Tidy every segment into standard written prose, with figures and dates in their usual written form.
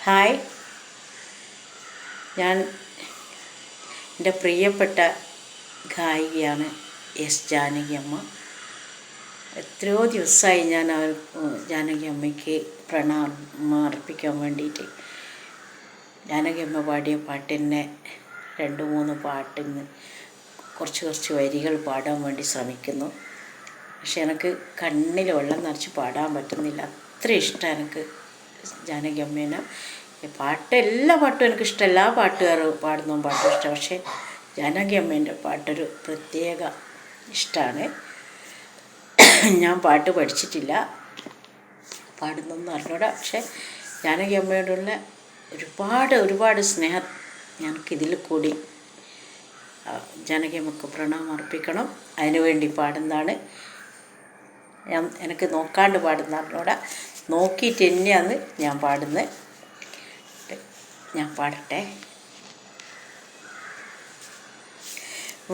Hi, ഞാൻ എൻ്റെ പ്രിയപ്പെട്ട ഗായികയാണ് എസ് ജാനകി അമ്മ. എത്രയോ ദിവസമായി ഞാൻ ജാനകി അമ്മയ്ക്ക് പ്രണാമം അർപ്പിക്കാൻ വേണ്ടിയിട്ട് ജാനകി അമ്മ പാടിയ പാട്ടിനെ 2-3 പാട്ടിന്ന് കുറച്ച് വരികൾ പാടാൻ വേണ്ടി ശ്രമിക്കുന്നു. പക്ഷെ എനിക്ക് കണ്ണിൽ വെള്ളം നിറച്ച് പാടാൻ പറ്റുന്നില്ല. അത്ര ഇഷ്ടമാണ് എനിക്ക് ജാനകി അമ്മേനെ. എല്ലാ പാട്ടും എനിക്കിഷ്ടം, എല്ലാ പാട്ടുകാരും പാടുന്ന പാട്ടും ഇഷ്ടം. പക്ഷേ ജാനകി അമ്മേൻ്റെ പാട്ടൊരു പ്രത്യേക ഇഷ്ടമാണ്. ഞാൻ പാട്ട് പഠിച്ചിട്ടില്ല, പാടുന്നൊന്നും അറിഞ്ഞൂടാ. പക്ഷേ ജാനകി അമ്മയോടുള്ള ഒരുപാട് സ്നേഹം ഞങ്ങൾക്കിതിൽ കൂടി ജാനകി അമ്മക്ക് പ്രണാമം അർപ്പിക്കണം. അതിനുവേണ്ടി പാടുന്നതാണ്. എനിക്ക് നോക്കാണ്ട് പാടുന്ന അറിഞ്ഞൂടാ, നോക്കിയിട്ട് തന്നെയാണ് ഞാൻ പാടുന്നത്. ഞാൻ പാടട്ടെ.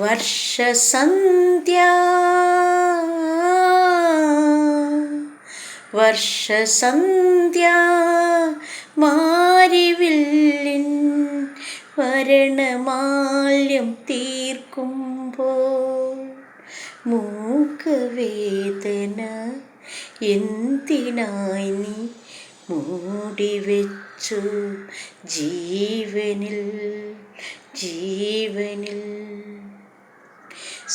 വർഷസന്ധ്യ മാരിവില്ലിൻ വരണമാല്യം തീർക്കുമ്പോൾ മൂക്കവേദന എന്തിനായി നീ മൂടിവെച്ചു ജീവനിൽ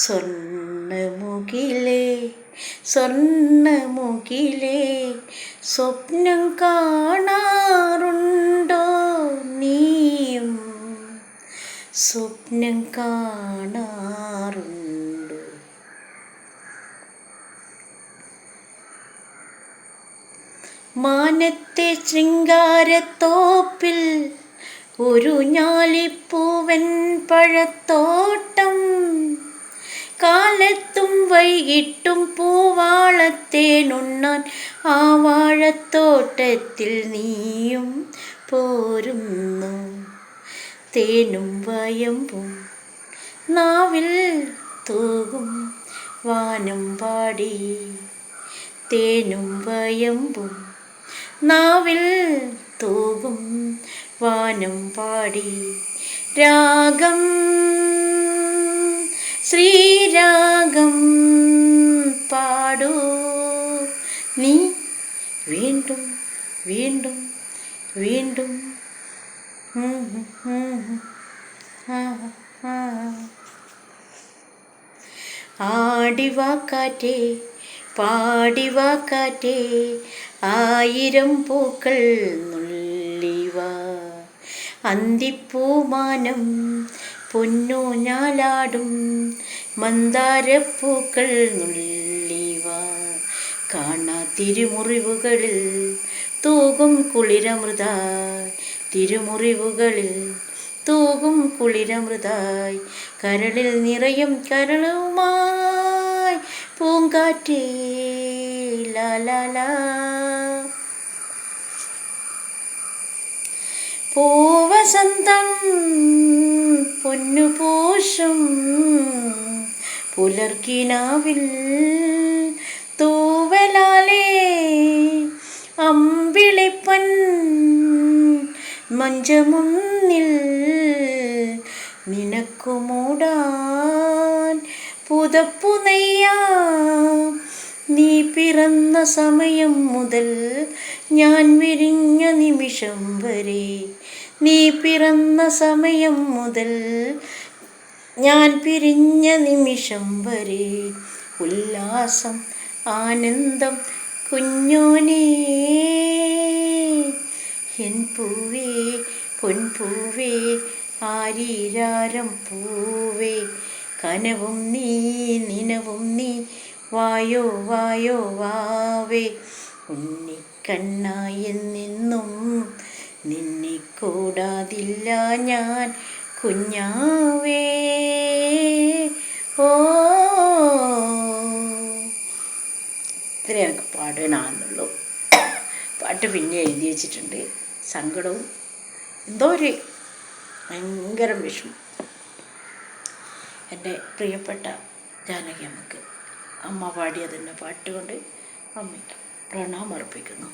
സ്വർണ്ണമുകിലേ സ്വപ്നം കാണാറുണ്ടോ നീയും? സ്വപ്നം കാണാറുണ്ടോ? മാനത്തെ ശൃംഗാരത്തോപ്പിൽ ഒരു ഞാലിപ്പൂവൻ പഴത്തോട്ടം, കാലത്തും വൈകിട്ടും പൂവാളത്തേനുണ്ണാൻ ആ വാഴത്തോട്ടത്തിൽ നീയും പോരുന്നു. തേനും വയമ്പും നാവിൽ തൂകും വാനം പാടി, തേനും വയമ്പും നാവിൽ തൂകും വാനം പാടി. രാഗം ശ്രീരാഗം പാടൂ നീ വീണ്ടും വീണ്ടും വീണ്ടും. ആടിവാ കാറ്റേ പാടിവാ കാറ്റേ, 1000 പൂക്കൾ നുള്ളിവാ. അന്തിപ്പൂമാനം പൊന്നൂഞ്ഞാലാടും മന്ദാരപ്പൂക്കൾ നുള്ളിവാ. കാണാ തിരുമുറിവുകളിൽ തൂകും കുളിരമൃതായി, തിരുമുറിവുകളിൽ തൂകും കുളിരമൃതായി. കരളിൽ നിറയും കരളുമായി പൂങ്കാറ്റേ ലാലാ. പൂവസന്തം പൊന്നുപൂശും പുലർക്കിനാവിൽ തൂവലാലേ, അമ്പിളിപ്പൻ മഞ്ചമുന്നിൽ നിനക്കു മൂടാൻ പുതപ്പു നെയ്യാം. നീ പിറന്ന സമയം മുതൽ ഞാൻ വിരിഞ്ഞ നിമിഷം വരെ, നീ പിറന്ന സമയം മുതൽ ഞാൻ പിരിഞ്ഞ നിമിഷം വരെ ഉല്ലാസം ആനന്ദം കുഞ്ഞോനേ. എൻ പൂവേ പൊൻപൂവേ ആരീരാരം പൂവേ, കനവും നീ നിനവും നീ വായോ വായോ വാവേ. ഉണ്ണിക്കണ്ണായെന്നെന്നും നിന്നെ കൂടാതില്ല ഞാൻ കുഞ്ഞാവേ. ഓ, ഇത്രയും എനിക്ക് പാടാനാണെന്നുള്ളൂ. പാട്ട് പിന്നെ എഴുതി വെച്ചിട്ടുണ്ട്. സങ്കടവും എന്തോ ഒരു ഭയങ്കര വിഷമം. എൻ്റെ പ്രിയപ്പെട്ട ജാനകി അമ്മക്ക് അമ്മ പാടിയതിൻ്റെ പാട്ടുകൊണ്ട് അമ്മയ്ക്ക് പ്രണാമം അർപ്പിക്കുന്നു.